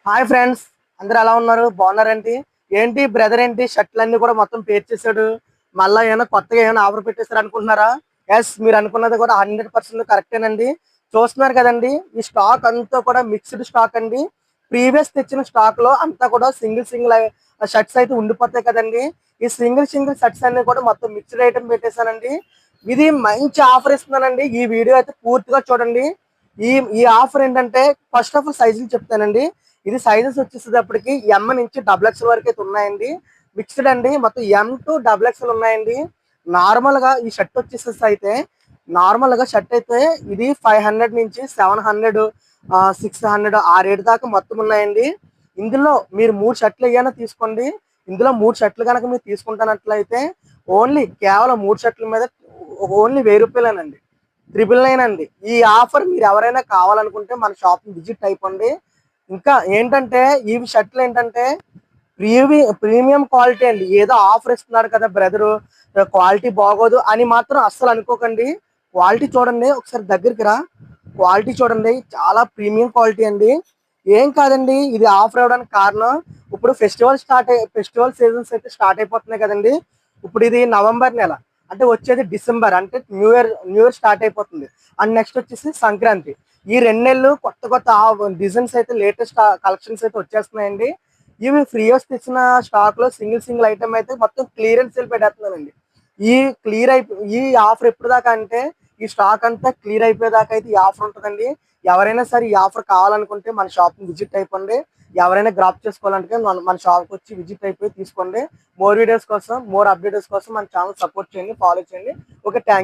Hi friends, అందరు ఎలా ఉన్నారు? బాగున్నారండి? ఏంటి బ్రదర్, ఏంటి షర్ట్లన్నీ కూడా మొత్తం పేర్ చేశాడు? మళ్ళీ ఏమైనా కొత్తగా ఏమైనా ఆఫర్ పెట్టేస్తారు అనుకుంటున్నారా? ఎస్, మీరు అనుకున్నది కూడా 100% కరెక్టేనండి. చూస్తున్నారు కదండి, ఈ స్టాక్ అంతా కూడా మిక్స్డ్ స్టాక్ అండి. ప్రీవియస్ తెచ్చిన స్టాక్ లో అంతా కూడా సింగిల్ సింగిల్ షర్ట్స్ అయితే ఉండిపోతాయి కదండి. ఈ సింగిల్ సింగిల్ షర్ట్స్ అన్ని కూడా మొత్తం మిక్స్డ్ ఐటమ్ పెట్టేశానండి. ఇది మంచి ఆఫర్ ఇస్తున్నానండి. ఈ వీడియో అయితే పూర్తిగా చూడండి. ఈ ఈ ఆఫర్ ఏంటంటే, ఫస్ట్ ఆఫ్ ఆల్ సైజులు చెప్తానండి. ఇది సైజెస్ వచ్చేసేటప్పటికి ఎం నుంచి డబుల్ ఎక్స్ఎల్ వరకు అయితే ఉన్నాయండి. మిక్స్డ్ అండి, మొత్తం ఎం టు డబుల్ ఎక్స్ఎల్ ఉన్నాయండి. నార్మల్ గా ఈ షర్ట్ వచ్చేసేసి అయితే, నార్మల్ గా షర్ట్ అయితే ఇది 500 నుంచి 700, 600 ఆ రేట్ దాకా మొత్తం ఉన్నాయండి. ఇందులో మీరు 3 షర్ట్లు ఏమైనా తీసుకోండి. ఇందులో 3 షర్ట్లు కనుక మీరు తీసుకుంటున్నట్లయితే ఓన్లీ కేవలం 3 షర్ట్ల మీద ఓన్లీ 1000 రూపాయలేనండి. 999 అండి. ఈ ఆఫర్ మీరు ఎవరైనా కావాలనుకుంటే మన షాప్ విజిట్ అయిపోండి. ఇంకా ఏంటంటే, ఈ షర్ట్లు ఏంటంటే ప్రీమియం క్వాలిటీ అండి. ఏదో ఆఫర్ ఇస్తున్నారు కదా బ్రదరు, క్వాలిటీ బాగోదు అని మాత్రం అస్సలు అనుకోకండి. క్వాలిటీ చూడండి, ఒకసారి దగ్గరికి రా. క్వాలిటీ చూడండి, చాలా ప్రీమియం క్వాలిటీ అండి. ఏం కాదండి, ఇది ఆఫర్ అవ్వడానికి కారణం ఇప్పుడు ఫెస్టివల్ సీజన్స్ అయితే స్టార్ట్ అయిపోతున్నాయి కదండి. ఇప్పుడు ఇది నవంబర్ నెల, అంటే వచ్చేది డిసెంబర్, అంటే న్యూ ఇయర్ స్టార్ట్ అయిపోతుంది. అండ్ నెక్స్ట్ వచ్చేసి సంక్రాంతి. ఈ 2 నెలలు కొత్త కొత్త డిజైన్స్ అయితే, లేటెస్ట్ కలెక్షన్స్ అయితే వచ్చేస్తున్నాయండి. ఇవి ఫ్రీయోస్ తెచ్చిన స్టాక్ లో సింగిల్ సింగిల్ ఐటమ్ అయితే మొత్తం క్లియరెన్స్ సేల్ పెట్టేస్తున్నానండి. ఈ ఈ ఆఫర్ ఎప్పుడు దాకా అంటే, ఈ స్టాక్ అంతా క్లియర్ అయిపోయేదాకా అయితే ఈ ఆఫర్ ఉంటుందండి. ఎవరైనా సరే ఈ ఆఫర్ కావాలనుకుంటే మన షాప్ విజిట్ అయిపోండి. ఎవరైనా గ్రాప్ చేసుకోవాలంటే మన షాప్కి వచ్చి విజిట్ అయిపోయి తీసుకోండి. మోర్ వీడియోస్ కోసం, మోర్ అప్డేట్స్ కోసం మన ఛానల్ సపోర్ట్ చేయండి, ఫాలో చేయండి. Okay, thank you.